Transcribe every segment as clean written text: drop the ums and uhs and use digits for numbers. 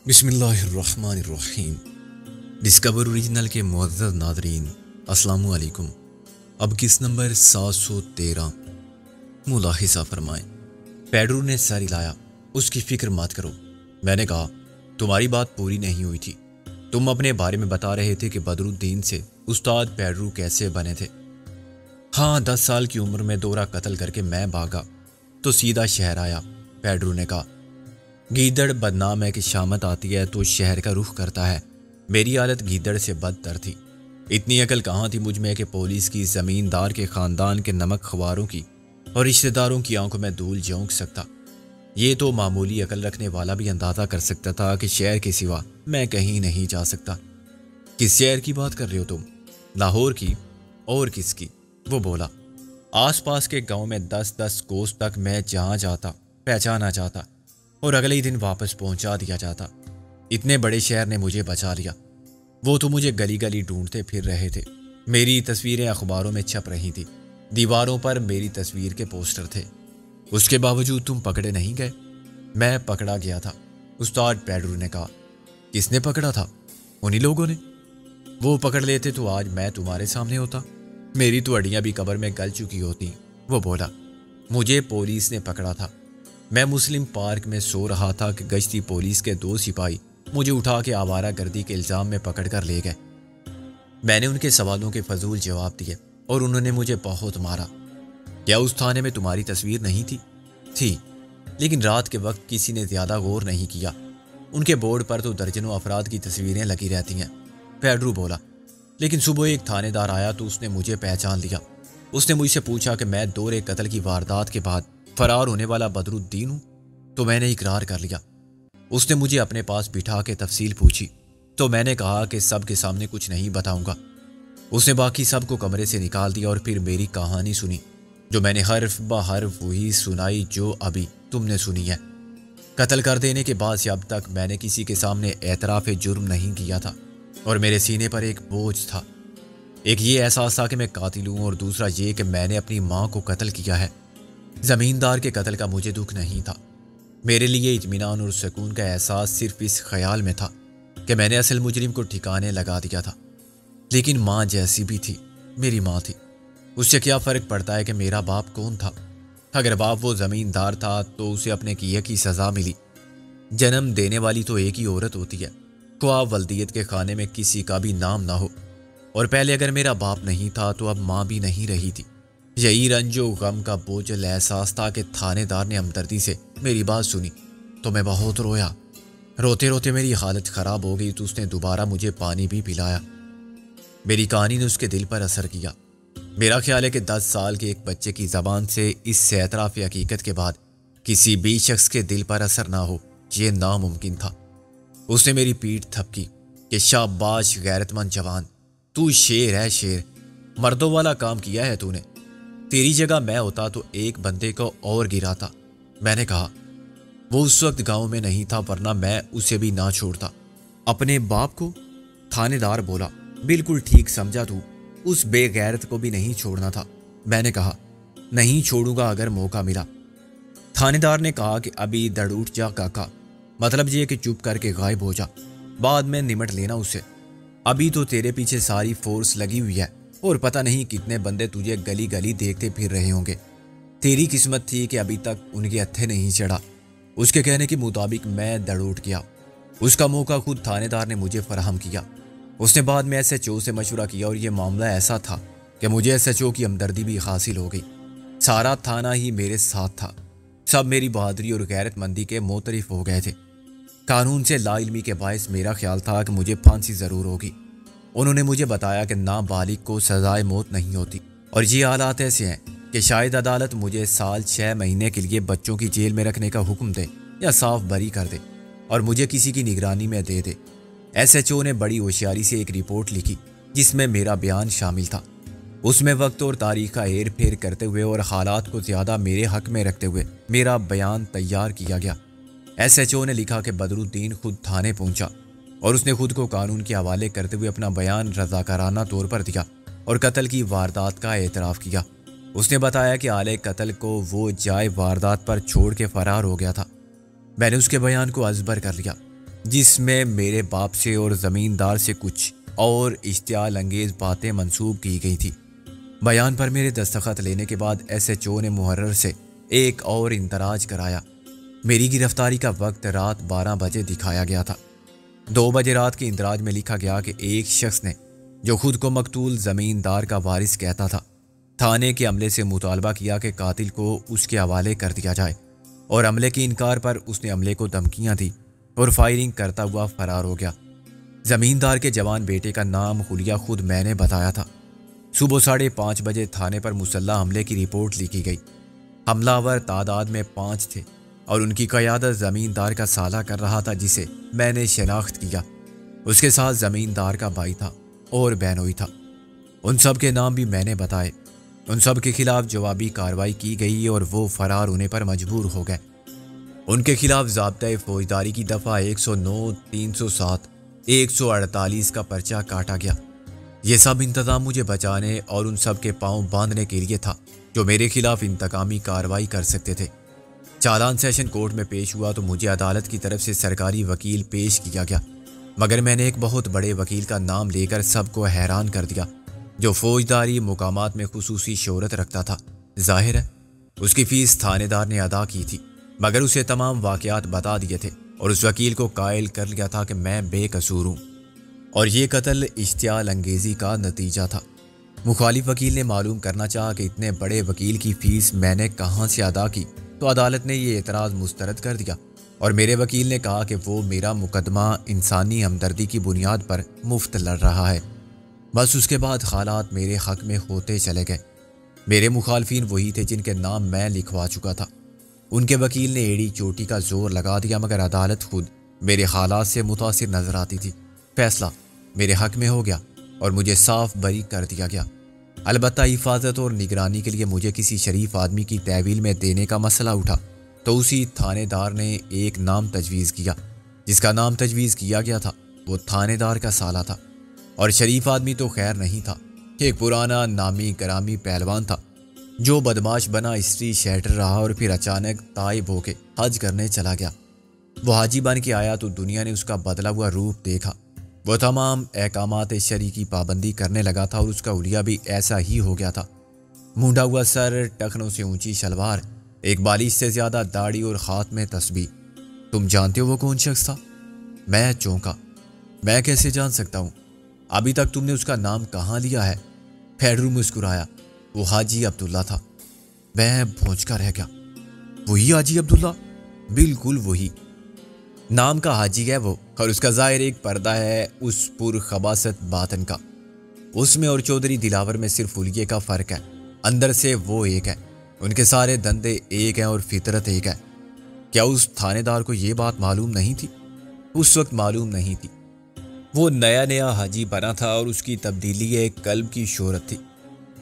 بسم اللہ الرحمن الرحیم۔ ڈسکور اوریجنل کے معزز ناظرین، السلام علیکم۔ اب کس نمبر 713 ملاحظہ فرمائیں۔ پیڈرو نے سر ہلایا۔ اس کی فکر مت کرو، میں نے کہا۔ تمہاری بات پوری نہیں ہوئی تھی۔ تم اپنے بارے میں بتا رہے تھے کہ بدرالدین سے استاد پیڈرو کیسے بنے تھے۔ ہاں، 10 سال کی عمر میں دورہ قتل کر کے میں بھاگا تو سیدھا شہر آیا، پیڈرو نے کہا۔ گیدڑ بدنام ہے کہ شامت آتی ہے تو شہر کا رخ کرتا ہے۔ میری حالت گیدڑ سے بدتر تھی۔ اتنی عقل کہاں تھی مجھ میں کہ پولیس کی، زمیندار کے خاندان کے نمک خواروں کی اور رشتہ داروں کی آنکھوں میں دھول جھونک سکتا۔ یہ تو معمولی عقل رکھنے والا بھی اندازہ کر سکتا تھا کہ شہر کے سوا میں کہیں نہیں جا سکتا۔ کس شہر کی بات کر رہے ہو تم؟ لاہور کی؟ اور کس کی؟ وہ بولا۔ آس پاس کے گاؤں میں 10 کوس تک میں جہاں جاتا پہچانا جاتا اور اگلے ہی دن واپس پہنچا دیا جاتا۔ اتنے بڑے شہر نے مجھے بچا لیا۔ وہ تو مجھے گلی گلی ڈھونڈتے پھر رہے تھے۔ میری تصویریں اخباروں میں چھپ رہی تھی، دیواروں پر میری تصویر کے پوسٹر تھے۔ اس کے باوجود تم پکڑے نہیں گئے؟ میں پکڑا گیا تھا، استاد پیڈرو نے کہا۔ کس نے پکڑا تھا؟ انہی لوگوں نے۔ وہ پکڑ لیتے تو آج میں تمہارے سامنے ہوتا، میری تو ہڈیاں بھی قبر میں گل چکی ہوتی۔ وہ بولا۔ مجھے پولیس نے پکڑا تھا۔ میں مسلم پارک میں سو رہا تھا کہ گشتی پولیس کے 2 سپاہی مجھے اٹھا کے آوارہ گردی کے الزام میں پکڑ کر لے گئے۔ میں نے ان کے سوالوں کے فضول جواب دیے اور انہوں نے مجھے بہت مارا۔ کیا اس تھانے میں تمہاری تصویر نہیں تھی؟ تھی، لیکن رات کے وقت کسی نے زیادہ غور نہیں کیا۔ ان کے بورڈ پر تو درجنوں افراد کی تصویریں لگی رہتی ہیں، پیڈرو بولا۔ لیکن صبح ایک تھانے دار آیا تو اس نے مجھے پہچان لیا۔ اس نے مجھ سے پوچھا کہ میں دورے قتل کی واردات کے بعد فرار ہونے والا بدرالدین ہوں، تو میں نے اقرار کر لیا۔ اس نے مجھے اپنے پاس بٹھا کے تفصیل پوچھی تو میں نے کہا کہ سب کے سامنے کچھ نہیں بتاؤں گا۔ اس نے باقی سب کو کمرے سے نکال دیا اور پھر میری کہانی سنی، جو میں نے حرف بہ حرف وہی سنائی جو ابھی تم نے سنی ہے۔ قتل کر دینے کے بعد سے اب تک میں نے کسی کے سامنے اعتراف جرم نہیں کیا تھا، اور میرے سینے پر ایک بوجھ تھا۔ ایک یہ احساس تھا کہ میں قاتل ہوں، اور دوسرا یہ کہ میں نے اپنی ماں کو قتل کیا ہے۔ زمیندار کے قتل کا مجھے دکھ نہیں تھا۔ میرے لیے اطمینان اور سکون کا احساس صرف اس خیال میں تھا کہ میں نے اصل مجرم کو ٹھکانے لگا دیا تھا۔ لیکن ماں جیسی بھی تھی، میری ماں تھی۔ اس سے کیا فرق پڑتا ہے کہ میرا باپ کون تھا؟ اگر باپ وہ زمیندار تھا تو اسے اپنے کیے کی سزا ملی۔ جنم دینے والی تو ایک ہی عورت ہوتی ہے، خواہ ولدیت کے خانے میں کسی کا بھی نام نہ ہو۔ اور پہلے اگر میرا باپ نہیں تھا تو اب ماں بھی نہیں رہی تھی۔ یہی رنج و غم کا بوجھل احساس تھا کہ تھانے دار نے ہمدردی سے میری بات سنی تو میں بہت رویا۔ روتے روتے میری حالت خراب ہو گئی تو اس نے دوبارہ مجھے پانی بھی پلایا۔ میری کہانی نے اس کے دل پر اثر کیا۔ میرا خیال ہے کہ 10 سال کے ایک بچے کی زبان سے اس اعتراف حقیقت کے بعد کسی بھی شخص کے دل پر اثر نہ ہو، یہ ناممکن تھا۔ اس نے میری پیٹھ تھپکی کہ شاباش غیرت مند جوان، تو شیر ہے، شیر، مردوں والا کام کیا ہے تو نے۔ تیری جگہ میں ہوتا تو ایک بندے کو اور گراتا۔ میں نے کہا، وہ اس وقت گاؤں میں نہیں تھا ورنہ میں اسے بھی نہ چھوڑتا۔ اپنے باپ کو؟ تھانے دار بولا۔ بالکل ٹھیک سمجھا تو، اس بے غیرت کو بھی نہیں چھوڑنا تھا۔ میں نے کہا، نہیں چھوڑوں گا اگر موقع ملا۔ تھانے دار نے کہا کہ ابھی دڑ اٹھ جا کاکا، مطلب یہ کہ چپ کر کے غائب ہو جا، بعد میں نمٹ لینا اسے۔ ابھی تو تیرے پیچھے ساری فورس لگی ہوئی ہے اور پتہ نہیں کتنے بندے تجھے گلی گلی دیکھتے پھر رہے ہوں گے۔ تیری قسمت تھی کہ ابھی تک ان کے ہتھے نہیں چڑھا۔ اس کے کہنے کے مطابق میں دڑ اٹھ گیا۔ اس کا موقع خود تھانے دار نے مجھے فراہم کیا۔ اس نے بعد میں SHO سے مشورہ کیا اور یہ معاملہ ایسا تھا کہ مجھے SHO کی ہمدردی بھی حاصل ہو گئی۔ سارا تھانہ ہی میرے ساتھ تھا۔ سب میری بہادری اور غیرت مندی کے معترف ہو گئے تھے۔ قانون سے لا علمی کے باعث میرا خیال تھا کہ مجھے پھانسی ضرور ہوگی۔ انہوں نے مجھے بتایا کہ نابالغ کو سزائے موت نہیں ہوتی، اور یہ حالات ایسے ہیں کہ شاید عدالت مجھے سال 6 مہینے کے لیے بچوں کی جیل میں رکھنے کا حکم دے یا صاف بری کر دے اور مجھے کسی کی نگرانی میں دے دے۔ SHO نے بڑی ہوشیاری سے ایک رپورٹ لکھی جس میں میرا بیان شامل تھا۔ اس میں وقت اور تاریخ کا ہیر پھیر کرتے ہوئے اور حالات کو زیادہ میرے حق میں رکھتے ہوئے میرا بیان تیار کیا گیا۔ SHO نے لکھا کہ بدرالدین خود تھانے پہنچا اور اس نے خود کو قانون کے حوالے کرتے ہوئے اپنا بیان رضاکارانہ طور پر دیا اور قتل کی واردات کا اعتراف کیا۔ اس نے بتایا کہ آلے قتل کو وہ جائے واردات پر چھوڑ کے فرار ہو گیا تھا۔ میں نے اس کے بیان کو ازبر کر لیا۔ جس میں میرے باپ سے اور زمیندار سے کچھ اور اشتعال انگیز باتیں منسوب کی گئی تھی۔ بیان پر میرے دستخط لینے کے بعد ایس ایچ او نے محرر سے ایک اور اندراج کرایا۔ میری گرفتاری کا وقت رات 12 بجے دکھایا گیا تھا۔ 2 بجے رات کے اندراج میں لکھا گیا کہ ایک شخص نے، جو خود کو مقتول زمیندار کا وارث کہتا تھا، تھانے کے عملے سے مطالبہ کیا کہ قاتل کو اس کے حوالے کر دیا جائے، اور عملے کے انکار پر اس نے عملے کو دھمکیاں دی اور فائرنگ کرتا ہوا فرار ہو گیا۔ زمیندار کے جوان بیٹے کا نام خلیہ خود میں نے بتایا تھا۔ صبح 5:30 بجے تھانے پر مسلح حملے کی رپورٹ لکھی گئی۔ حملہ آور تعداد میں 5 تھے اور ان کی قیادت زمیندار کا سالہ کر رہا تھا، جسے میں نے شناخت کیا۔ اس کے ساتھ زمیندار کا بھائی تھا اور بہنوئی تھا۔ ان سب کے نام بھی میں نے بتائے۔ ان سب کے خلاف جوابی کارروائی کی گئی اور وہ فرار ہونے پر مجبور ہو گئے۔ ان کے خلاف ضابطۂ فوجداری کی دفعہ 109، 307، 148 کا پرچہ کاٹا گیا۔ یہ سب انتظام مجھے بچانے اور ان سب کے پاؤں باندھنے کے لیے تھا جو میرے خلاف انتقامی کارروائی کر سکتے تھے۔ چالان سیشن کورٹ میں پیش ہوا تو مجھے عدالت کی طرف سے سرکاری وکیل پیش کیا گیا، مگر میں نے ایک بہت بڑے وکیل کا نام لے کر سب کو حیران کر دیا، جو فوجداری مقامات میں خصوصی شہرت رکھتا تھا۔ ظاہر ہے اس کی فیس تھانے دار نے ادا کی تھی، مگر اسے تمام واقعات بتا دیے تھے اور اس وکیل کو قائل کر لیا تھا کہ میں بے قصور ہوں اور یہ قتل اشتعال انگیزی کا نتیجہ تھا۔ مخالف وکیل نے معلوم کرنا چاہا کہ اتنے بڑے وکیل کی فیس میں نے کہاں سے ادا کی، تو عدالت نے یہ اعتراض مسترد کر دیا اور میرے وکیل نے کہا کہ وہ میرا مقدمہ انسانی ہمدردی کی بنیاد پر مفت لڑ رہا ہے۔ بس اس کے بعد حالات میرے حق میں ہوتے چلے گئے۔ میرے مخالفین وہی تھے جن کے نام میں لکھوا چکا تھا۔ ان کے وکیل نے ایڑی چوٹی کا زور لگا دیا، مگر عدالت خود میرے حالات سے متاثر نظر آتی تھی۔ فیصلہ میرے حق میں ہو گیا اور مجھے صاف بری کر دیا گیا۔ البتہ حفاظت اور نگرانی کے لیے مجھے کسی شریف آدمی کی تحویل میں دینے کا مسئلہ اٹھا، تو اسی تھانے دار نے ایک نام تجویز کیا۔ جس کا نام تجویز کیا گیا تھا وہ تھانے دار کا سالہ تھا، اور شریف آدمی تو خیر نہیں تھا، ایک پرانا نامی گرامی پہلوان تھا جو بدماش بنا اسٹری شیٹر رہا اور پھر اچانک تائب ہو کے حج کرنے چلا گیا۔ وہ حاجی بن کے آیا تو دنیا نے اس کا بدلا ہوا روپ دیکھا۔ وہ تمام احکامات شرعی کی پابندی کرنے لگا تھا اور اس کا حلیہ بھی ایسا ہی ہو گیا تھا۔ مونڈا ہوا سر، ٹخنوں سے اونچی شلوار، ایک بالش سے زیادہ داڑھی اور ہاتھ میں تسبیح۔ تم جانتے ہو وہ کون شخص تھا؟ میں چونکا۔ میں کیسے جان سکتا ہوں؟ ابھی تک تم نے اس کا نام کہاں لیا ہے؟ پھیڈرو مسکرایا۔ وہ حاجی عبداللہ تھا۔ میں بھونچ کر رہ گیا۔ وہی حاجی عبداللہ؟ بالکل وہی۔ نام کا حاجی ہے وہ، اور اس کا ظاہر ایک پردہ ہے اس پر خباثت باطن کا۔ اس میں اور چودھری دلاور میں صرف حلیے کا فرق ہے، اندر سے وہ ایک ہے۔ ان کے سارے دندے ایک ہیں اور فطرت ایک ہے۔ کیا اس تھانے دار کو یہ بات معلوم نہیں تھی؟ اس وقت معلوم نہیں تھی۔ وہ نیا نیا حاجی بنا تھا اور اس کی تبدیلی ایک قلب کی شہرت تھی۔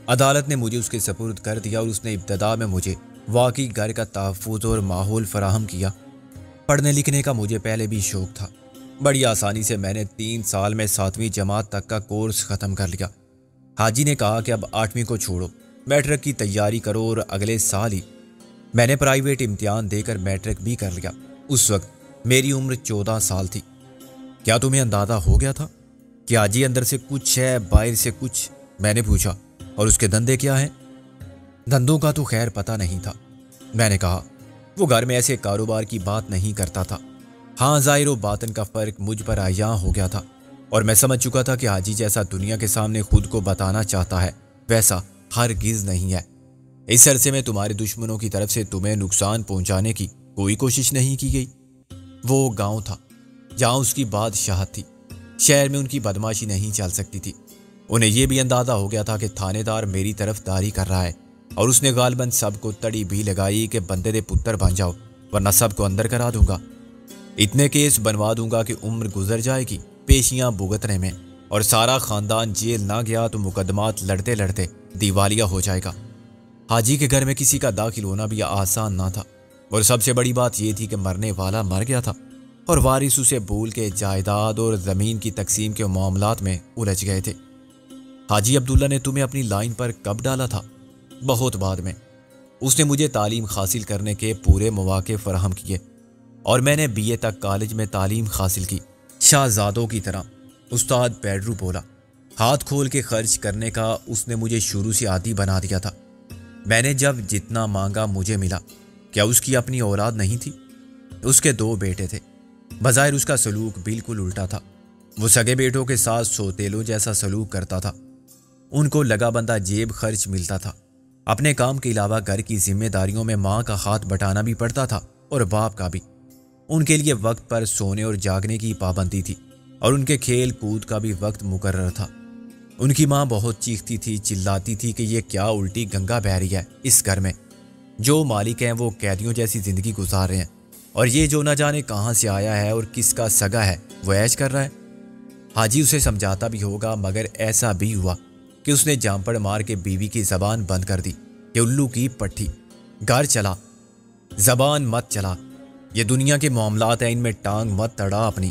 عدالت نے مجھے اس کے سپرد کر دیا اور اس نے ابتدا میں مجھے واقعی گھر کا تحفظ اور ماحول فراہم کیا۔ پڑھنے لکھنے کا مجھے پہلے بھی شوق تھا۔ بڑی آسانی سے میں نے 3 سال میں 7ویں جماعت تک کا کورس ختم کر لیا۔ حاجی نے کہا کہ اب 8ویں کو چھوڑو، میٹرک کی تیاری کرو، اور اگلے سال ہی میں نے پرائیویٹ امتحان دے کر میٹرک بھی کر لیا۔ اس وقت میری عمر 14 سال تھی۔ کیا تمہیں اندازہ ہو گیا تھا کہ حاجی اندر سے کچھ ہے، باہر سے کچھ؟ میں نے پوچھا۔ اور اس کے دندے کیا ہیں؟ دندوں کا تو خیر پتہ نہیں تھا۔ میں نے کہا وہ گھر میں ایسے کاروبار کی بات نہیں کرتا تھا۔ ہاں، ظاہر و باطن کا فرق مجھ پر عیاں ہو گیا تھا، اور میں سمجھ چکا تھا کہ حاجی جیسا دنیا کے سامنے خود کو بتانا چاہتا ہے، ویسا ہرگز نہیں ہے۔ اس عرصے میں تمہارے دشمنوں کی طرف سے تمہیں نقصان پہنچانے کی کوئی کوشش نہیں کی گئی۔ وہ گاؤں تھا جہاں اس کی بادشاہت تھی۔ شہر میں ان کی بدماشی نہیں چل سکتی تھی۔ انہیں یہ بھی اندازہ ہو گیا تھا کہ تھانے دار میری طرف داری کر رہا ہے، اور اس نے غالباً سب کو تڑی بھی لگائی کہ بندے دے پتر بن جاؤ ورنہ سب کو اندر کرا دوں گا۔ اتنے کیس بنوا دوں گا کہ عمر گزر جائے گی پیشیاں بھگتنے میں، اور سارا خاندان جیل نہ گیا تو مقدمات لڑتے لڑتے دیوالیہ ہو جائے گا۔ حاجی کے گھر میں کسی کا داخل ہونا بھی آسان نہ تھا، اور سب سے بڑی بات یہ تھی کہ مرنے والا مر گیا تھا اور وارث اسے بھول کے جائیداد اور زمین کی تقسیم کے معاملات میں الجھ گئے تھے۔ حاجی عبداللہ نے تمہیں اپنی لائن پر کب ڈالا تھا؟ بہت بعد میں۔ اس نے مجھے تعلیم حاصل کرنے کے پورے مواقع فراہم کیے۔ اور میں نے BA تک کالج میں تعلیم حاصل کی۔ شہزادوں کی طرح استاد پیڈرو بولا۔ ہاتھ کھول کے خرچ کرنے کا اس نے مجھے شروع سے عادی بنا دیا تھا۔ میں نے جب جتنا مانگا مجھے ملا۔ کیا اس کی اپنی اولاد نہیں تھی؟ اس کے 2 بیٹے تھے۔ بظاہر اس کا سلوک بالکل الٹا تھا۔ وہ سگے بیٹوں کے ساتھ سوتیلوں جیسا سلوک کرتا تھا۔ ان کو لگا بندہ جیب خرچ ملتا تھا۔ اپنے کام کے علاوہ گھر کی ذمہ داریوں میں ماں کا ہاتھ بٹانا بھی پڑتا تھا اور باپ کا بھی۔ ان کے لیے وقت پر سونے اور جاگنے کی پابندی تھی اور ان کے کھیل کود کا بھی وقت مقرر تھا۔ ان کی ماں بہت چیختی تھی، چلاتی تھی کہ یہ کیا الٹی گنگا بہہ رہی ہے اس گھر میں۔ جو مالک ہیں وہ قیدیوں جیسی زندگی گزار رہے ہیں اور یہ جو نہ جانے کہاں سے آیا ہے اور کس کا سگا ہے وہ عیش کر رہا ہے۔ حاجی اسے سمجھاتا بھی ہوگا، مگر ایسا بھی ہوا کہ اس نے جامپڑ مار کے بیوی کی زبان بند کر دی کہ الو کی پٹھی، گھر چلا، زبان مت چلا، یہ دنیا کے معاملات ہیں، ان میں ٹانگ مت اڑا اپنی۔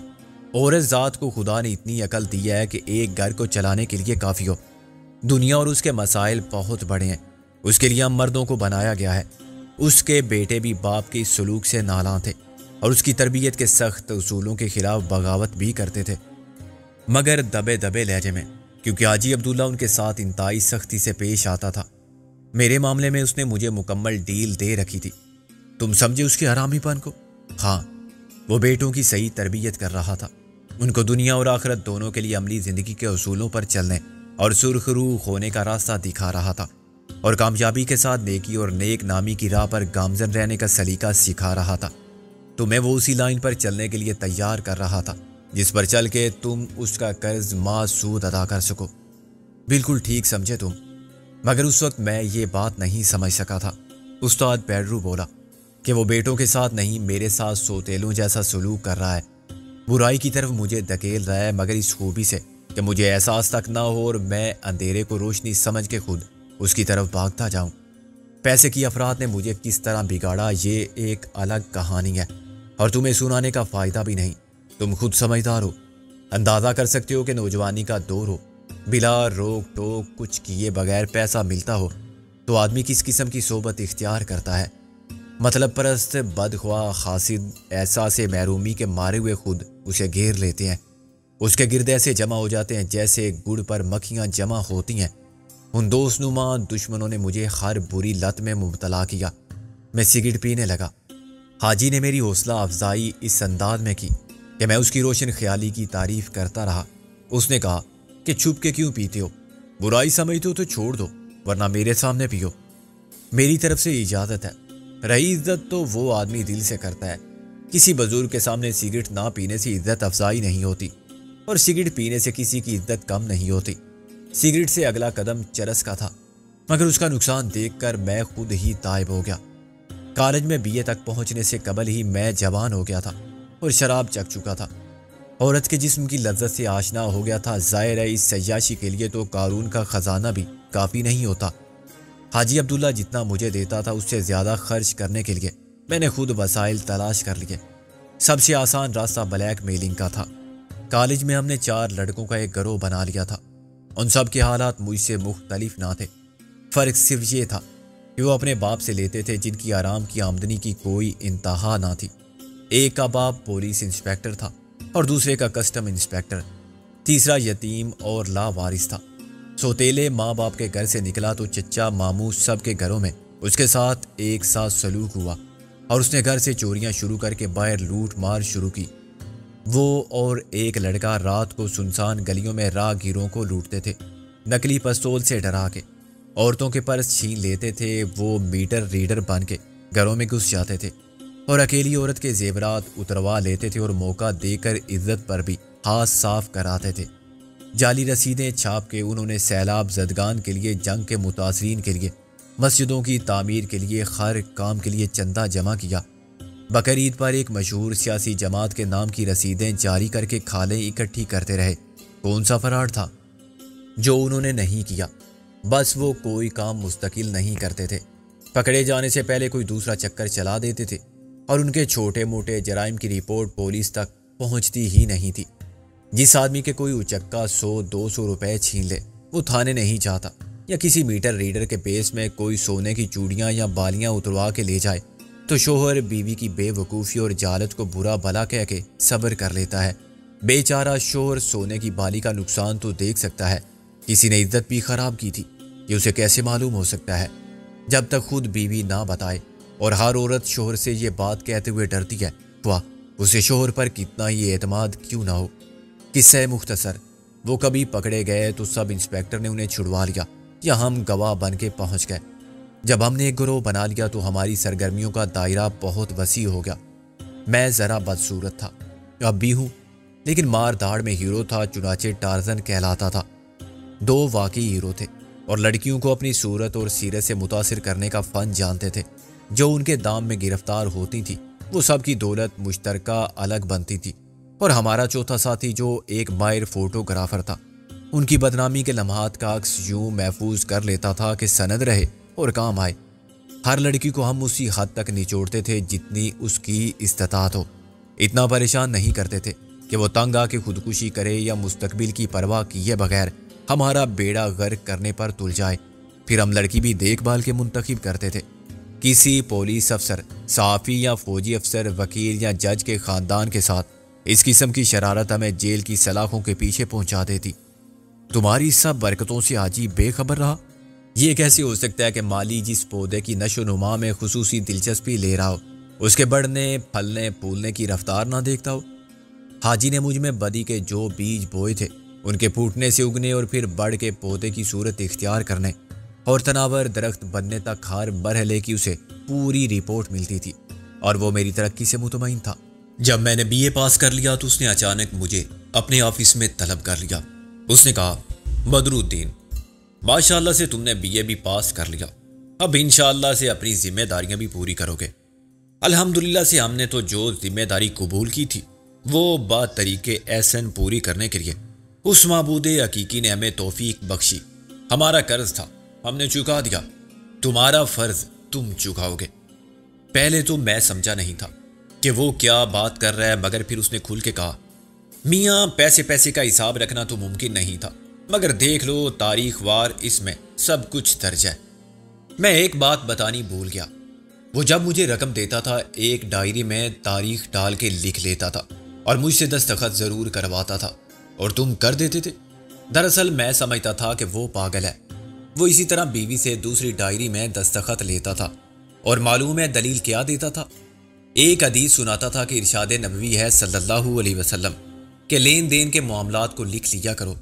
عورت ذات کو خدا نے اتنی عقل دی ہے کہ ایک گھر کو چلانے کے لیے کافی ہو۔ دنیا اور اس کے مسائل بہت بڑے ہیں، اس کے لیے ہم مردوں کو بنایا گیا ہے۔ اس کے بیٹے بھی باپ کے سلوک سے نالاں تھے اور اس کی تربیت کے سخت اصولوں کے خلاف بغاوت بھی کرتے تھے، مگر دبے دبے لہجے میں، کیونکہ حاجی عبداللہ ان کے ساتھ انتہائی سختی سے پیش آتا تھا۔ میرے معاملے میں اس نے مجھے مکمل ڈیل دے رکھی تھی۔ تم سمجھے اس کے حرامی پن کو؟ ہاں، وہ بیٹوں کی صحیح تربیت کر رہا تھا، ان کو دنیا اور آخرت دونوں کے لیے عملی زندگی کے اصولوں پر چلنے اور سرخ روح ہونے کا راستہ دکھا رہا تھا، اور کامیابی کے ساتھ نیکی اور نیک نامی کی راہ پر گامزن رہنے کا سلیقہ سکھا رہا تھا۔ تمہیں وہ اسی لائن پر چلنے کے لیے تیار کر رہا تھا جس پر چل کے تم اس کا قرض سود ادا کر سکو۔ بالکل ٹھیک سمجھے تم، مگر اس وقت میں یہ بات نہیں سمجھ سکا تھا۔ استاد پیڈرو بولا کہ وہ بیٹوں کے ساتھ نہیں، میرے ساتھ سوتیلوں جیسا سلوک کر رہا ہے، برائی کی طرف مجھے دھکیل رہا ہے، مگر اس خوبی سے کہ مجھے احساس تک نہ ہو اور میں اندھیرے کو روشنی سمجھ کے خود اس کی طرف بھاگتا جاؤں۔ پیسے کی افراد نے مجھے کس طرح بگاڑا یہ ایک الگ کہانی ہے اور تمہیں سنانے کا فائدہ بھی نہیں۔ تم خود سمجھدار ہو، اندازہ کر سکتے ہو کہ نوجوانی کا دور ہو، بلا روک ٹوک کچھ کیے بغیر پیسہ ملتا ہو تو آدمی کس قسم کی صحبت اختیار کرتا ہے۔ مطلب پرست، بدخواہ، حاسد، احساس محرومی کے مارے ہوئے خود اسے گھیر لیتے ہیں، اس کے گرد ایسے جمع ہو جاتے ہیں جیسے گڑ پر مکھیاں جمع ہوتی ہیں۔ ان دوست نما دشمنوں نے مجھے ہر بری لت میں مبتلا کیا۔ میں سگریٹ پینے لگا۔ حاجی نے میری حوصلہ افزائی اس انداز میں کی کہ میں اس کی روشن خیالی کی تعریف کرتا رہا۔ اس نے کہا کہ چھپ کے کیوں پیتے ہو؟ برائی سمجھتے ہو تو چھوڑ دو، ورنہ میرے سامنے پیو۔ میری طرف سے اجازت ہے۔ رہی عزت تو وہ آدمی دل سے کرتا ہے۔ کسی بزرگ کے سامنے سگریٹ نہ پینے سے عزت افزائی نہیں ہوتی، اور سگریٹ پینے سے کسی کی عزت کم نہیں ہوتی۔ سگریٹ سے اگلا قدم چرس کا تھا، مگر اس کا نقصان دیکھ کر میں خود ہی تائب ہو گیا۔ کالج میں BA تک پہنچنے سے قبل ہی میں جوان ہو گیا تھا اور شراب چکھ چکا تھا، عورت کے جسم کی لذت سے آشنا ہو گیا تھا۔ ظاہر ہے اس سیاشی کے لیے تو قارون کا خزانہ بھی کافی نہیں ہوتا۔ حاجی عبداللہ جتنا مجھے دیتا تھا اس سے زیادہ خرچ کرنے کے لیے میں نے خود وسائل تلاش کر لیے۔ سب سے آسان راستہ بلیک میلنگ کا تھا۔ کالج میں ہم نے 4 لڑکوں کا ایک گروہ بنا لیا تھا۔ ان سب کے حالات مجھ سے مختلف نہ تھے، فرق صرف یہ تھا کہ وہ اپنے باپ سے لیتے تھے جن کی آرام کی آمدنی کی کوئی انتہا نہ تھی۔ ایک کا باپ پولیس انسپیکٹر تھا اور دوسرے کا کسٹم انسپیکٹر، تیسرا یتیم اور لا وارث تھا۔ سوتیلے ماں باپ کے گھر سے نکلا تو چچا ماموں سب کے گھروں میں اس کے ساتھ ایک ساتھ سلوک ہوا اور اس نے گھر سے چوریاں شروع کر کے باہر لوٹ مار شروع کی۔ وہ اور ایک لڑکا رات کو سنسان گلیوں میں راہ گیروں کو لوٹتے تھے، نکلی پستول سے ڈرا کے، عورتوں کے پرس چھین لیتے تھے۔ وہ میٹر ریڈر بن کے گھروں میں گھس جاتے تھے اور اکیلی عورت کے زیورات اتروا لیتے تھے اور موقع دے کر عزت پر بھی ہاتھ صاف کراتے تھے۔ جعلی رسیدیں چھاپ کے انہوں نے سیلاب زدگان کے لیے، جنگ کے متاثرین کے لیے، مسجدوں کی تعمیر کے لیے، ہر کام کے لیے چندہ جمع کیا۔ بقرعید پر ایک مشہور سیاسی جماعت کے نام کی رسیدیں جاری کر کے کھالیں اکٹھی کرتے رہے۔ کون سا فراڈ تھا جو انہوں نے نہیں کیا؟ بس وہ کوئی کام مستقل نہیں کرتے تھے، پکڑے جانے سے پہلے کوئی دوسرا چکر چلا دیتے تھے اور ان کے چھوٹے موٹے جرائم کی رپورٹ پولیس تک پہنچتی ہی نہیں تھی۔ جس آدمی کے کوئی اچکا 100-200 روپے چھین لے وہ تھانے نہیں جاتا، یا کسی میٹر ریڈر کے بیس میں کوئی سونے کی چوڑیاں یا بالیاں اتروا کے لے جائے تو شوہر بیوی کی بے وقوفی اور جہالت کو برا بھلا کہہ کے صبر کر لیتا ہے۔ بیچارہ شوہر سونے کی بالی کا نقصان تو دیکھ سکتا ہے، کسی نے عزت بھی خراب کی تھی، یہ اسے کیسے معلوم ہو سکتا ہے جب تک خود بیوی نہ بتائے؟ اور ہر عورت شوہر سے یہ بات کہتے ہوئے ڈرتی ہے، واہ اسے شوہر پر کتنا ہی اعتماد کیوں نہ ہو۔ قصہ مختصر، وہ کبھی پکڑے گئے تو سب انسپیکٹر نے انہیں چھڑوا لیا یا ہم گواہ بن کے پہنچ گئے۔ جب ہم نے ایک گروہ بنا لیا تو ہماری سرگرمیوں کا دائرہ بہت وسیع ہو گیا۔ میں ذرا بدصورت تھا، اب بھی ہوں، لیکن مار دھاڑ میں ہیرو تھا، چنانچہ ٹارزن کہلاتا تھا۔ دو واقعی ہیرو تھے اور لڑکیوں کو اپنی صورت اور سیرت سے متاثر کرنے کا فن جانتے تھے۔ جو ان کے دام میں گرفتار ہوتی تھی وہ سب کی دولت مشترکہ الگ بنتی تھی، اور ہمارا چوتھا ساتھی جو ایک ماہر فوٹوگرافر تھا، ان کی بدنامی کے لمحات کا عکس یوں محفوظ کر لیتا تھا کہ سند رہے اور کام آئے۔ ہر لڑکی کو ہم اسی حد تک نچوڑتے تھے جتنی اس کی استطاعت ہو، اتنا پریشان نہیں کرتے تھے کہ وہ تنگ آ کے خودکشی کرے یا مستقبل کی پرواہ کیے بغیر ہمارا بیڑا غرق کرنے پر تل جائے۔ پھر ہم لڑکی بھی دیکھ بھال کے منتخب کرتے تھے، کسی پولیس افسر، صحافی یا فوجی افسر، وکیل یا جج کے خاندان کے ساتھ۔ اس قسم کی شرارت ہمیں جیل کی سلاخوں کے پیچھے پہنچا دیتی۔ تمہاری سب برکتوں سے آج ہی بے خبر رہا؟ یہ کیسے ہو سکتا ہے کہ مالی جس پودے کی نشو و نما میں خصوصی دلچسپی لے رہا ہو، اس کے بڑھنے پھلنے پھولنے کی رفتار نہ دیکھتا ہو؟ حاجی نے مجھ میں بدی کے جو بیج بوئے تھے، ان کے پھوٹنے سے اگنے اور پھر بڑھ کے پودے کی صورت اختیار کرنے اور تناور درخت بننے تک ہر مرحلے کی اسے پوری رپورٹ ملتی تھی، اور وہ میری ترقی سے مطمئن تھا۔ جب میں نے بی اے پاس کر لیا تو اس نے اچانک مجھے اپنے آفس میں طلب کر لیا۔ اس نے کہا، بدرالدین، ماشاءاللہ سے تم نے بی اے بھی پاس کر لیا، اب انشاءاللہ سے اپنی ذمہ داریاں بھی پوری کرو گے۔ الحمدللہ سے ہم نے تو جو ذمہ داری قبول کی تھی وہ با طریقے احسن پوری کرنے کے لیے اس معبود حقیقی نے ہمیں توفیق بخشی۔ ہمارا قرض تھا، ہم نے چکا دیا، تمہارا فرض تم چکاؤ گے۔ پہلے تو میں سمجھا نہیں تھا کہ وہ کیا بات کر رہا ہے، مگر پھر اس نے کھل کے کہا، میاں پیسے کا حساب رکھنا تو ممکن نہیں تھا، مگر دیکھ لو تاریخ وار اس میں سب کچھ درج ہے۔ میں ایک بات بتانی بھول گیا، وہ جب مجھے رقم دیتا تھا ایک ڈائری میں تاریخ ڈال کے لکھ لیتا تھا اور مجھ سے دستخط ضرور کرواتا تھا، اور تم کر دیتے تھے۔ دراصل میں سمجھتا تھا کہ وہ پاگل ہے۔ وہ اسی طرح بیوی سے دوسری ڈائری میں دستخط لیتا تھا، اور معلوم ہے دلیل کیا دیتا تھا؟ ایک حدیث سناتا تھا کہ ارشاد نبوی ہے صلی اللہ علیہ وسلم کہ لین دین کے معاملات کو لکھ لیا کرو۔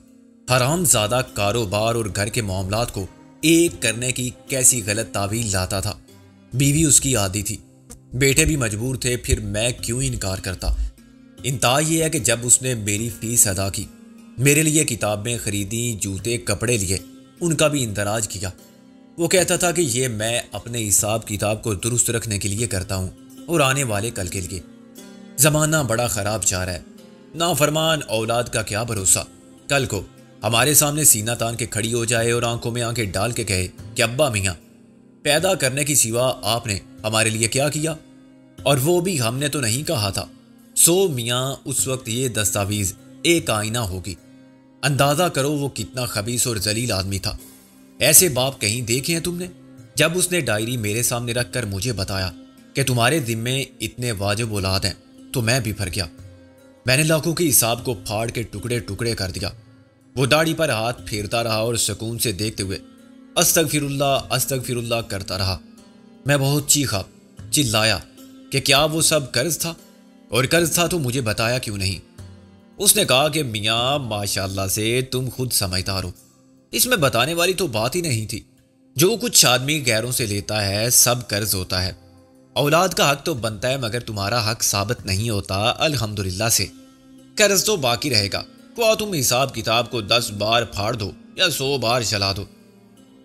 حرام زادہ کاروبار اور گھر کے معاملات کو ایک کرنے کی کیسی غلط تعویل لاتا تھا۔ بیوی اس کی عادی تھی، بیٹے بھی مجبور تھے، پھر میں کیوں انکار کرتا؟ انتہا یہ ہے کہ جب اس نے میری فیس ادا کی، میرے لیے کتابیں خریدیں، جوتے کپڑے لیے، ان کا بھی اندراج کیا۔ وہ کہتا تھا کہ یہ میں اپنے حساب کتاب کو درست رکھنے کے لیے کرتا ہوں اور آنے والے کل کے لیے۔ زمانہ بڑا خراب جا رہا ہے، نافرمان اولاد کا کیا بھروسہ؟ کل کو ہمارے سامنے سینہ تان کے کھڑی ہو جائے اور آنکھوں میں آنکھیں ڈال کے کہے کہ ابا میاں، پیدا کرنے کی سوا آپ نے ہمارے لیے کیا کیا؟ اور وہ بھی ہم نے تو نہیں کہا تھا۔ سو میاں اس وقت یہ دستاویز ایک آئینہ ہوگی، اندازہ کرو وہ کتنا خبیث اور ذلیل آدمی تھا۔ ایسے باپ کہیں دیکھے ہیں تم نے؟ جب اس نے ڈائری میرے سامنے رکھ کر مجھے بتایا کہ تمہارے ذمے اتنے واجب اولاد ہیں تو میں بھی پھر گیا۔ میں نے لاکھوں کے حساب کو پھاڑ کے ٹکڑے ٹکڑے کر دیا۔ وہ داڑھی پر ہاتھ پھیرتا رہا اور سکون سے دیکھتے ہوئے استغفر اللہ کرتا رہا۔ میں بہت چیخا، چلایا کہ کیا وہ سب قرض تھا؟ اور قرض تھا تو مجھے بتایا کیوں نہیں؟ اس نے کہا کہ میاں ماشاءاللہ سے تم خود سمجھدار ہو، اس میں بتانے والی تو بات ہی نہیں تھی۔ جو کچھ آدمی غیروں سے لیتا ہے سب قرض ہوتا ہے۔ اولاد کا حق تو بنتا ہے مگر تمہارا حق ثابت نہیں ہوتا الحمدللہ سے۔ قرض تو باقی رہے گا، خواہ تم حساب کتاب کو 10 بار پھاڑ دو یا 100 بار چلا دو۔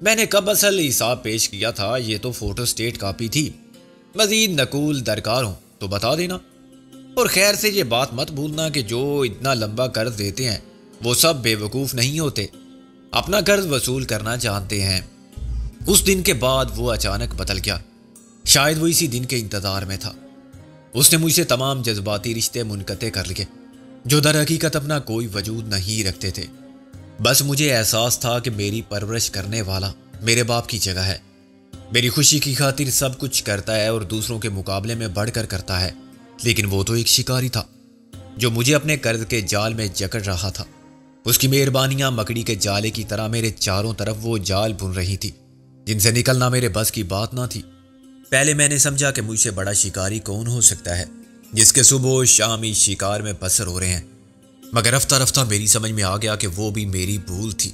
میں نے کب اصل حساب پیش کیا تھا؟ یہ تو فوٹو سٹیٹ کاپی تھی، مزید نقول درکار ہوں تو بتا دینا۔ اور خیر سے یہ بات مت بھولنا کہ جو اتنا لمبا قرض دیتے ہیں وہ سب بے وقوف نہیں ہوتے، اپنا قرض وصول کرنا جانتے ہیں۔ اس دن کے بعد وہ اچانک بدل گیا، شاید وہ اسی دن کے انتظار میں تھا۔ اس نے مجھ سے تمام جذباتی رشتے منقطع کر لیے جو در حقیقت اپنا کوئی وجود نہیں رکھتے تھے۔ بس مجھے احساس تھا کہ میری پرورش کرنے والا میرے باپ کی جگہ ہے، میری خوشی کی خاطر سب کچھ کرتا ہے اور دوسروں کے مقابلے میں بڑھ کر کرتا ہے، لیکن وہ تو ایک شکاری تھا جو مجھے اپنے قرض کے جال میں جکڑ رہا تھا۔ اس کی مہربانیاں مکڑی کے جالے کی طرح میرے چاروں طرف وہ جال بن رہی تھی جن سے نکلنا میرے بس کی بات نہ تھی۔ پہلے میں نے سمجھا کہ مجھ سے بڑا شکاری کون ہو سکتا ہے جس کے صبح و شام اس شکار میں بسر ہو رہے ہیں، مگر رفتہ رفتہ میری سمجھ میں آ گیا کہ وہ بھی میری بھول تھی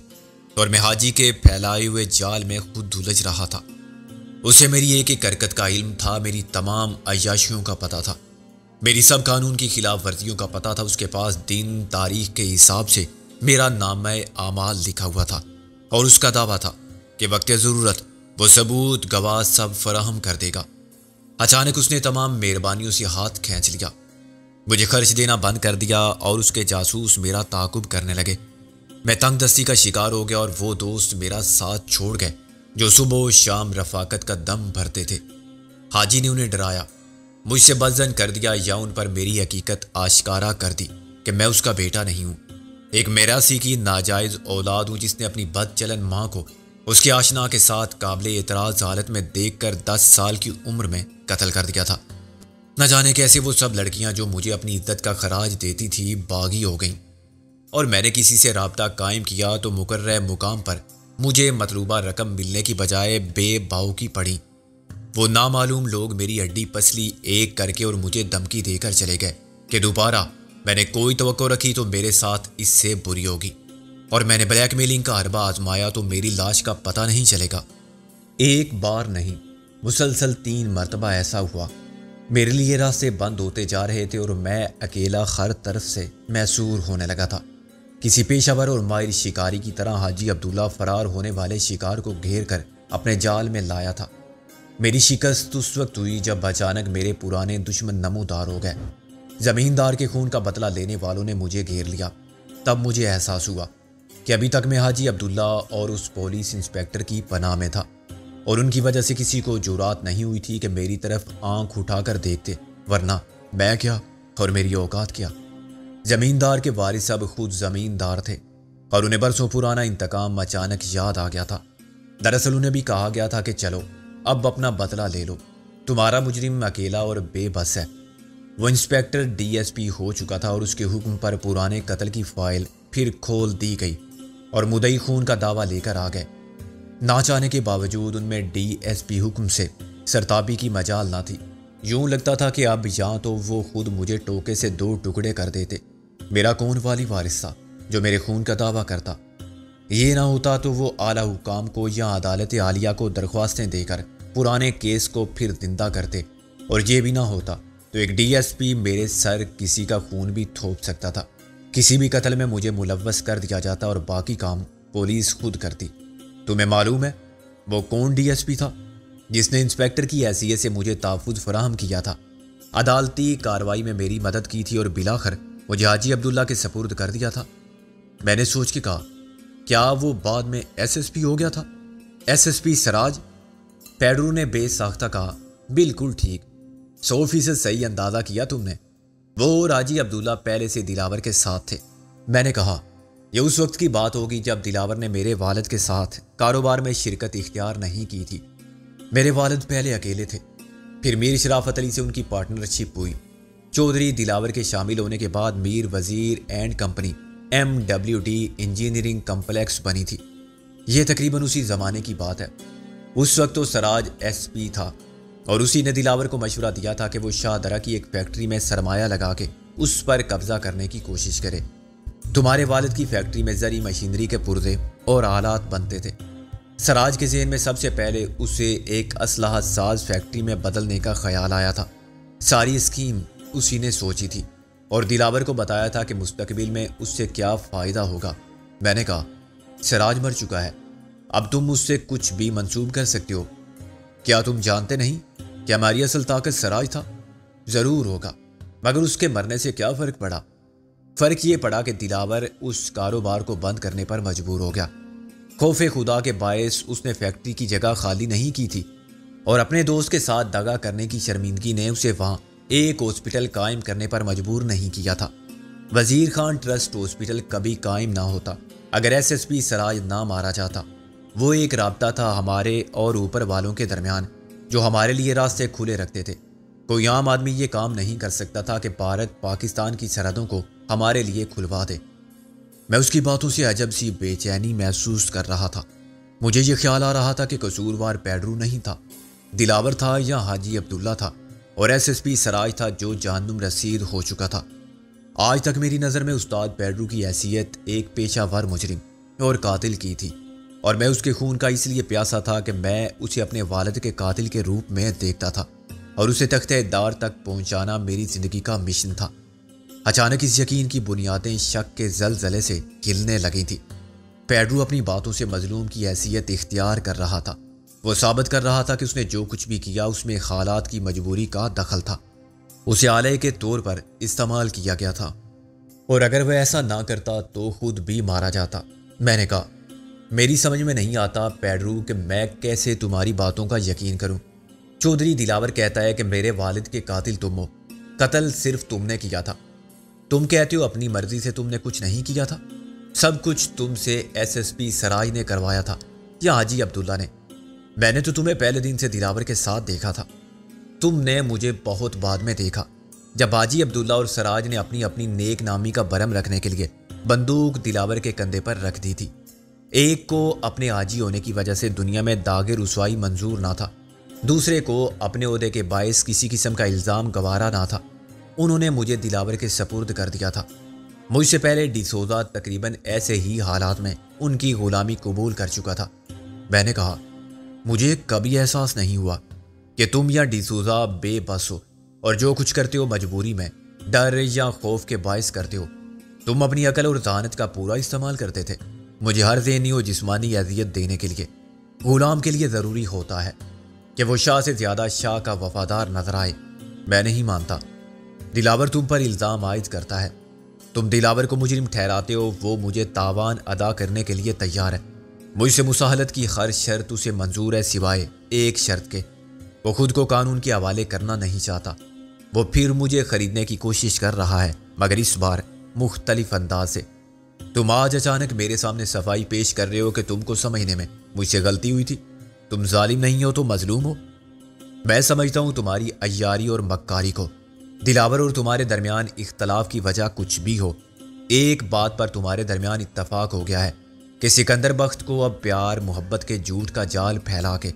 اور میں حاجی کے پھیلائے ہوئے جال میں خود دھلجھ رہا تھا۔ اسے میری ایک ایک حرکت کا علم تھا، میری تمام عیاشیوں کا پتہ تھا، میری سب قانون کی خلاف ورزیوں کا پتہ تھا۔ اس کے پاس دن تاریخ کے حساب سے میرا نامہ اعمال لکھا ہوا تھا اور اس کا دعویٰ تھا کہ وقت ضرورت وہ ثبوت گواہ سب فراہم کر دے گا۔ اچانک اس نے تمام مہربانیوں سے ہاتھ کھینچ لیا، مجھے خرچ دینا بند کر دیا اور اس کے جاسوس میرا تعاقب کرنے لگے۔ میں تنگ دستی کا شکار ہو گیا اور وہ دوست میرا ساتھ چھوڑ گئے جو صبح و شام رفاقت کا دم بھرتے تھے۔ حاجی نے انہیں ڈرایا، مجھ سے بدظن کر دیا یا ان پر میری حقیقت آشکارا کر دی کہ میں اس کا بیٹا نہیں ہوں، ایک میراثی کی ناجائز اولاد ہوں جس نے اپنی بد چلن ماں کو اس کے آشنا کے ساتھ قابل اعتراض حالت میں دیکھ کر 10 سال کی عمر میں قتل کر دیا تھا۔ نہ جانے کیسے وہ سب لڑکیاں جو مجھے اپنی عزت کا خراج دیتی تھی باغی ہو گئیں، اور میں نے کسی سے رابطہ قائم کیا تو مقررہ مقام پر مجھے مطلوبہ رقم ملنے کی بجائے بے باؤ کی پڑی۔ وہ نامعلوم لوگ میری ہڈی پسلی ایک کر کے اور مجھے دھمکی دے کر چلے گئے کہ دوبارہ میں نے کوئی توقع رکھی تو میرے ساتھ اس سے بری ہوگی، اور میں نے بلیک میلنگ کا حربہ آزمایا تو میری لاش کا پتہ نہیں چلے گا۔ ایک بار نہیں، مسلسل 3 مرتبہ ایسا ہوا۔ میرے لیے راستے بند ہوتے جا رہے تھے اور میں اکیلا ہر طرف سے محصور ہونے لگا تھا۔ کسی پیشہ ور اور ماہر شکاری کی طرح حاجی عبداللہ فرار ہونے والے شکار کو گھیر کر اپنے جال میں لایا تھا۔ میری شکست اس وقت ہوئی جب اچانک میرے پرانے دشمن نمودار ہو گئے۔ زمیندار کے خون کا بدلہ لینے والوں نے مجھے گھیر لیا۔ تب مجھے احساس ہوا کہ ابھی تک میں حاجی عبداللہ اور اس پولیس انسپیکٹر کی پناہ میں تھا، اور ان کی وجہ سے کسی کو جرات نہیں ہوئی تھی کہ میری طرف آنکھ اٹھا کر دیکھتے، ورنہ میں کیا اور میری اوقات کیا۔ زمیندار کے وارث صاحب خود زمیندار تھے اور انہیں برسوں پرانا انتقام اچانک یاد آ گیا تھا۔ دراصل انہیں بھی کہا گیا تھا کہ چلو اب اپنا بدلہ لے لو، تمہارا مجرم اکیلا اور بے بس ہے۔ وہ انسپیکٹر ڈی ایس پی ہو چکا تھا اور اس کے حکم پر پرانے قتل کی فائل پھر کھول دی گئی اور مدعی خون کا دعویٰ لے کر آ گئے۔ نہ چاہنے کے باوجود ان میں ڈی ایس پی حکم سے سرتابی کی مجال نہ تھی۔ یوں لگتا تھا کہ اب یہاں تو وہ خود مجھے ٹوکے سے 2 ٹکڑے کر دیتے۔ میرا کون والی وارث تھا جو میرے خون کا دعویٰ کرتا؟ یہ نہ ہوتا تو وہ اعلیٰ حکام کو یا عدالت عالیہ کو درخواستیں دے کر پرانے کیس کو پھر زندہ کرتے، اور یہ بھی نہ ہوتا تو ایک ڈی ایس پی میرے سر کسی کا خون بھی تھوپ سکتا تھا۔ کسی بھی قتل میں مجھے ملوث کر دیا جاتا اور باقی کام پولیس خود کرتی۔ تمہیں معلوم ہے وہ کون ڈی ایس پی تھا جس نے انسپیکٹر کی حیثیت سے مجھے تحفظ فراہم کیا تھا، عدالتی کارروائی میں میری مدد کی تھی اور بالآخر مجھے حاجی عبداللہ کے سپرد کر دیا تھا؟ میں نے سوچ کے کہا، کیا وہ بعد میں ایس ایس پی ہو گیا تھا؟ ایس ایس پی سراج؟ پیڈرو نے بے ساختہ کہا، بالکل ٹھیک، 100% صحیح اندازہ کیا تم نے۔ وہ اور حاجی عبداللہ پہلے سے دلاور کے ساتھ تھے۔ میں نے کہا، یہ اس وقت کی بات ہوگی جب دلاور نے میرے والد کے ساتھ کاروبار میں شرکت اختیار نہیں کی تھی۔ میرے والد پہلے اکیلے تھے، پھر میر شرافت علی سے ان کی پارٹنرشپ ہوئی۔ چودھری دلاور کے شامل ہونے کے بعد میر وزیر and company MWD engineering complex بنی تھی۔ یہ تقریباً اسی زمانے کی بات ہے۔ اس وقت تو سراج ایس پی تھا اور اسی نے دلاور کو مشورہ دیا تھا کہ وہ شاہ درہ کی ایک فیکٹری میں سرمایہ لگا کے اس پر قبضہ کرنے کی کوشش کرے۔ تمہارے والد کی فیکٹری میں زرعی مشینری کے پرزے اور آلات بنتے تھے۔ سراج کے ذہن میں سب سے پہلے اسے ایک اسلحہ ساز فیکٹری میں بدلنے کا خیال آیا تھا۔ ساری اسکیم اسی نے سوچی تھی اور دلاور کو بتایا تھا کہ مستقبل میں اس سے کیا فائدہ ہوگا۔ میں نے کہا، سراج مر چکا ہے، اب تم اس سے کچھ بھی منسوب کر سکتے ہو۔ کیا تم جانتے نہیں کہ ہماری اصل طاقت سراج تھا؟ ضرور ہوگا، مگر اس کے مرنے سے کیا فرق پڑا؟ فرق یہ پڑا کہ دلاور اس کاروبار کو بند کرنے پر مجبور ہو گیا۔ خوف خدا کے باعث اس نے فیکٹری کی جگہ خالی نہیں کی تھی، اور اپنے دوست کے ساتھ دغا کرنے کی شرمندگی نے اسے وہاں ایک ہاسپٹل قائم کرنے پر مجبور نہیں کیا تھا۔ وزیر خان ٹرسٹ ہاسپٹل کبھی قائم نہ ہوتا اگر ایس ایس پی سراج نہ مارا جاتا۔ وہ ایک رابطہ تھا ہمارے اور اوپر والوں کے درمیان جو ہمارے لیے راستے کھلے رکھتے تھے۔ کوئی عام آدمی یہ کام نہیں کر سکتا تھا کہ بھارت پاکستان کی سرحدوں کو ہمارے لیے کھلوا دے۔ میں اس کی باتوں سے عجب سی بے چینی محسوس کر رہا تھا۔ مجھے یہ خیال آ رہا تھا کہ قصوروار پیڈرو نہیں تھا، دلاور تھا یا حاجی عبداللہ تھا، اور ایس ایس پی سراج تھا جو جہنم رسید ہو چکا تھا۔ آج تک میری نظر میں استاد پیڈرو کی حیثیت ایک پیشہ ور مجرم اور قاتل کی تھی، اور میں اس کے خون کا اس لیے پیاسا تھا کہ میں اسے اپنے والد کے قاتل کے روپ میں دیکھتا تھا، اور اسے تختہ دار تک پہنچانا میری زندگی کا مشن تھا۔ اچانک اس یقین کی بنیادیں شک کے زلزلے سے ہلنے لگی تھی۔ پیڈرو اپنی باتوں سے مظلوم کی حیثیت اختیار کر رہا تھا۔ وہ ثابت کر رہا تھا کہ اس نے جو کچھ بھی کیا اس میں حالات کی مجبوری کا دخل تھا، اسے آلے کے طور پر استعمال کیا گیا تھا، اور اگر وہ ایسا نہ کرتا تو خود بھی مارا جاتا۔ میں نے کہا، میری سمجھ میں نہیں آتا پیڈرو کہ میں کیسے تمہاری باتوں کا یقین کروں۔ چودھری دلاور کہتا ہے کہ میرے والد کے قاتل تم ہو، قتل صرف تم نے کیا تھا۔ تم کہتے ہو اپنی مرضی سے تم نے کچھ نہیں کیا تھا، سب کچھ تم سے ایس ایس پی سراج نے کروایا تھا یا حاجی عبداللہ نے۔ میں نے تو تمہیں پہلے دن سے دلاور کے ساتھ دیکھا تھا، تم نے مجھے بہت بعد میں دیکھا، جب حاجی عبداللہ اور سراج نے اپنی اپنی نیک نامی کا برہم رکھنے کے لیے بندوق دلاور کے کندھے پر رکھ دی تھی۔ ایک کو اپنے حاجی ہونے کی وجہ سے دنیا میں داغ رسوائی منظور نہ تھا، دوسرے کو اپنے عہدے کے باعث کسی قسم کا الزام گوارا نہ تھا۔ انہوں نے مجھے دلاور کے سپرد کر دیا تھا۔ مجھ سے پہلے ڈی سوزا تقریباً ایسے ہی حالات میں ان کی غلامی قبول کر چکا تھا۔ میں نے کہا، مجھے کبھی احساس نہیں ہوا کہ تم یا ڈی سوزا بے بس ہو اور جو کچھ کرتے ہو مجبوری میں، ڈر یا خوف کے باعث کرتے ہو۔ تم اپنی عقل اور ذہانت کا پورا استعمال کرتے تھے مجھے ہر ذہنی و جسمانی اذیت دینے کے لیے۔ غلام کے لیے ضروری ہوتا ہے کہ وہ شاہ سے زیادہ شاہ کا وفادار نظر آئے۔ میں نہیں مانتا۔ دلاور تم پر الزام عائد کرتا ہے، تم دلاور کو مجرم ٹھہراتے ہو، وہ مجھے تاوان ادا کرنے کے لیے تیار ہے۔ مجھ سے مصالحت کی ہر شرط اسے منظور ہے سوائے ایک شرط کے، وہ خود کو قانون کے حوالے کرنا نہیں چاہتا۔ وہ پھر مجھے خریدنے کی کوشش کر رہا ہے، مگر اس بار مختلف انداز سے۔ تم آج اچانک میرے سامنے صفائی پیش کر رہے ہو کہ تم کو سمجھنے میں مجھ سے غلطی ہوئی تھی، تم ظالم نہیں ہو تو مظلوم ہو۔ میں سمجھتا ہوں تمہاری عیاری اور مکاری کو۔ دلاور اور تمہارے درمیان اختلاف کی وجہ کچھ بھی ہو، ایک بات پر تمہارے درمیان اتفاق ہو گیا ہے کہ سکندر بخت کو اب پیار محبت کے جھوٹ کا جال پھیلا کے،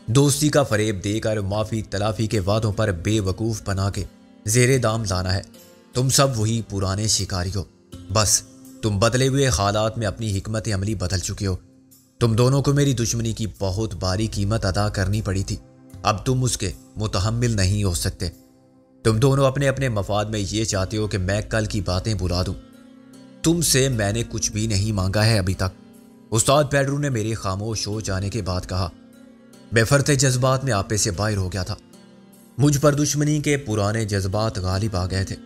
دوستی کا فریب دے کر، معافی تلافی کے وعدوں پر بے وقوف بنا کے زیر دام لانا ہے۔ تم سب وہی پرانے شکاری ہو، بس تم بدلے ہوئے حالات میں اپنی حکمت عملی بدل چکے ہو۔ تم دونوں کو میری دشمنی کی بہت باری قیمت ادا کرنی پڑی تھی، اب تم اس کے متحمل نہیں ہو سکتے۔ تم دونوں اپنے اپنے مفاد میں یہ چاہتے ہو کہ میں کل کی باتیں بلا دوں۔ تم سے میں نے کچھ بھی نہیں مانگا ہے ابھی تک، استاد پیڈرو نے میرے خاموش ہو جانے کے بعد کہا۔ بے فرط جذبات میں آپے سے باہر ہو گیا تھا، مجھ پر دشمنی کے پرانے جذبات غالب آ گئے تھے۔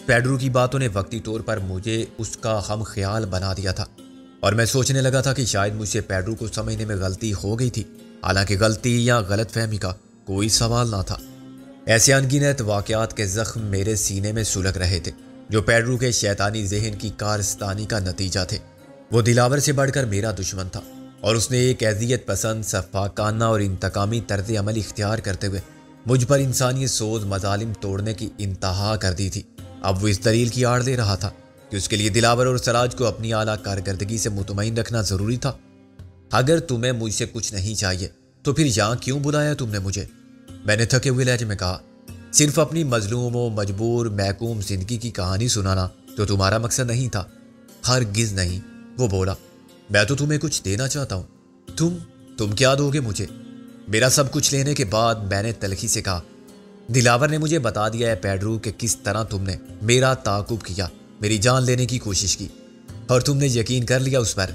پیڈرو کی باتوں نے وقتی طور پر مجھے اس کا ہم خیال بنا دیا تھا، اور میں سوچنے لگا تھا کہ شاید مجھ سے پیڈرو کو سمجھنے میں غلطی ہو گئی تھی، حالانکہ غلطی یا غلط فہمی کا کوئی سوال نہ تھا۔ ایسے انگنت واقعات کے زخم میرے سینے میں سلگ رہے تھے جو پیڈرو کے شیطانی ذہن کی کارستانی کا نتیجہ تھے۔ وہ دلاور سے بڑھ کر میرا دشمن تھا، اور اس نے ایک اذیت پسند، سفاکانہ اور انتقامی طرز عمل اختیار کرتے ہوئے مجھ پر انسانی سوز مظالم توڑنے کی انتہا کر دی تھی۔ اب وہ اس دلیل کی آڑ لے رہا تھا کہ اس کے لیے دلاور اور سراج کو اپنی اعلیٰ کارکردگی سے مطمئن رکھنا ضروری تھا۔ اگر تمہیں مجھ سے کچھ نہیں چاہیے تو پھر یہاں کیوں بلایا تم نے مجھے؟ میں نے تھکے ہوئے لہجے میں کہا، صرف اپنی مظلوم و مجبور محکوم زندگی کی کہانی سنانا تو تمہارا مقصد نہیں تھا؟ ہرگز نہیں۔ وہ بولا، میں تو تمہیں کچھ دینا چاہتا ہوں۔ تم کیا دو گے مجھے؟ میرا سب کچھ لینے کے بعد میں نے تلخی سے کہا، دلاور نے مجھے بتا دیا ہے پیڈرو کہ کس طرح تم نے میرا تعاقب کیا، میری جان لینے کی کوشش کی، اور تم نے یقین کر لیا اس پر۔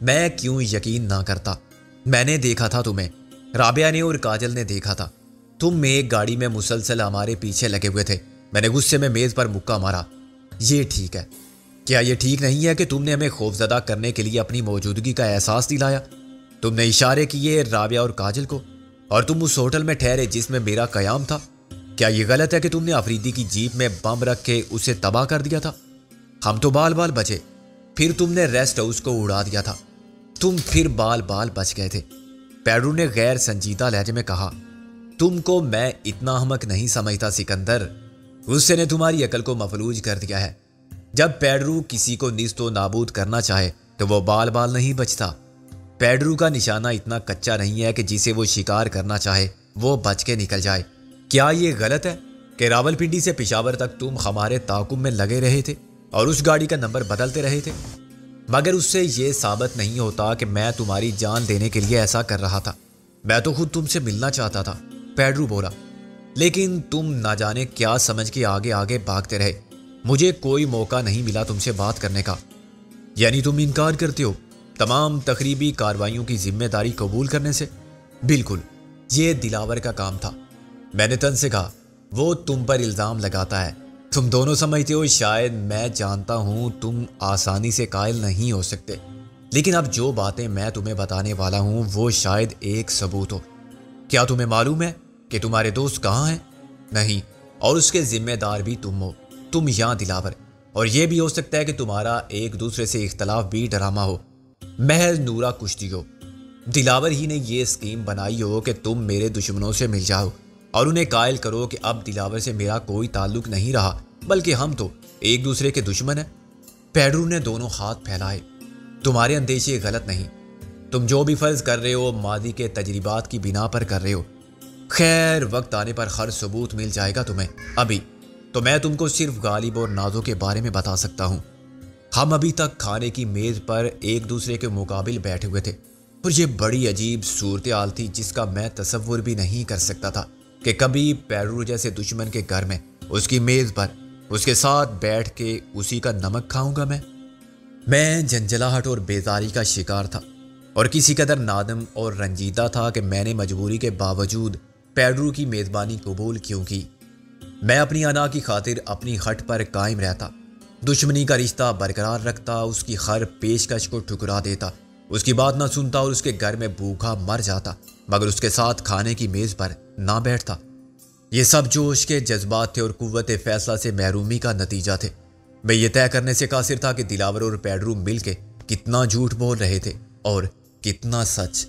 میں کیوں یقین نہ کرتا؟ میں نے دیکھا تھا تمہیں، رابعہ نے اور کاجل نے دیکھا تھا، تم ایک گاڑی میں مسلسل ہمارے پیچھے لگے ہوئے تھے۔ میں نے غصے میں میز پر مکہ مارا۔ یہ ٹھیک ہے؟ کیا یہ ٹھیک نہیں ہے کہ تم نے ہمیں خوفزدہ کرنے کے لیے اپنی موجودگی کا احساس دلایا؟ تم نے اشارے کیے رابعہ اور کاجل کو، اور تم اس ہوٹل میں ٹھہرے جس میں میرا قیام تھا۔ کیا یہ غلط ہے کہ تم نے افریدی کی جیپ میں بم رکھ کے اسے تباہ کر دیا تھا؟ ہم تو بال بال بچے، پھر تم نے ریسٹ ہاؤس کو اڑا دیا تھا۔ تم پھر بال بال بچ گئے تھے۔ پیڈرو نے غیر سنجیدہ لہجے میں کہا۔ تم کو میں اتنا احمق نہیں سمجھتا سکندر، غصے نے تمہاری عقل کو مفلوج کر دیا ہے۔ جب پیڈرو کسی کو نیست و نابود کرنا چاہے تو وہ بال بال نہیں بچتا۔ پیڈرو کا نشانہ اتنا کچا نہیں ہے کہ جسے وہ شکار کرنا چاہے وہ بچ کے نکل جائے۔ کیا یہ غلط ہے کہ راولپنڈی سے پشاور تک تم ہمارے تعاقب میں لگے رہے تھے اور اس گاڑی کا نمبر بدلتے رہے تھے؟ مگر اس سے یہ ثابت نہیں ہوتا کہ میں تمہاری جان دینے کے لیے ایسا کر رہا تھا۔ میں تو خود تم سے ملنا چاہتا تھا، پیڈرو بولا، لیکن تم نہ جانے کیا سمجھ کے آگے آگے بھاگتے رہے۔ مجھے کوئی موقع نہیں ملا تم سے بات کرنے کا۔ یعنی تم انکار کرتے ہو تمام تقریبی کارروائیوں کی ذمہ داری قبول کرنے سے؟ بالکل، یہ دلاور کا کام تھا۔ میں نے تن سے کہا، وہ تم پر الزام لگاتا ہے۔ تم دونوں سمجھتے ہو شاید میں جانتا ہوں تم آسانی سے قائل نہیں ہو سکتے، لیکن اب جو باتیں میں تمہیں بتانے والا ہوں وہ شاید ایک ثبوت ہو۔ کیا تمہیں معلوم ہے کہ تمہارے دوست کہاں ہیں؟ نہیں، اور اس کے ذمہ دار بھی تم ہو، تم یہاں دلاور۔ اور یہ بھی ہو سکتا ہے کہ تمہارا ایک دوسرے سے اختلاف بھی ڈرامہ ہو، محض نورا کشتی ہو۔ دلاور ہی نے یہ اسکیم بنائی ہو کہ تم میرے دشمنوں سے مل جاؤ اور انہیں قائل کرو کہ اب دلاور سے میرا کوئی تعلق نہیں رہا، بلکہ ہم تو ایک دوسرے کے دشمن ہیں۔ پیڈرو نے دونوں ہاتھ پھیلائے۔ تمہارے اندیشے غلط نہیں، تم جو بھی فرض کر رہے ہو ماضی کے تجربات کی بنا پر کر رہے ہو۔ خیر، وقت آنے پر ہر ثبوت مل جائے گا تمہیں۔ ابھی تو میں تم کو صرف غالب اور نازو کے بارے میں بتا سکتا ہوں۔ ہم ابھی تک کھانے کی میز پر ایک دوسرے کے مقابل بیٹھے ہوئے تھے، اور یہ بڑی عجیب صورتحال تھی جس کا میں تصور بھی نہیں کر سکتا تھا کہ کبھی پیڈرو جیسے دشمن کے گھر میں اس کی میز پر اس کے ساتھ بیٹھ کے اسی کا نمک کھاؤں گا۔ میں جھنجھلاہٹ اور بیزاری کا شکار تھا اور کسی قدر نادم اور رنجیدہ تھا کہ میں نے مجبوری کے باوجود پیڈرو کی میزبانی قبول کیوں کی۔ میں اپنی انا کی خاطر اپنی ہٹ پر قائم رہتا، دشمنی کا رشتہ برقرار رکھتا، اس کی ہر پیشکش کو ٹھکرا دیتا، اس کی بات نہ سنتا اور اس کے گھر میں بھوکا مر جاتا، مگر اس کے ساتھ کھانے کی میز پر نہ بیٹھتا۔ یہ سب جوش کے جذبات تھے اور قوت فیصلہ سے محرومی کا نتیجہ تھے۔ میں یہ طے کرنے سے قاصر تھا کہ دلاور اور پیڈرو مل کے کتنا جھوٹ بول رہے تھے اور کتنا سچ۔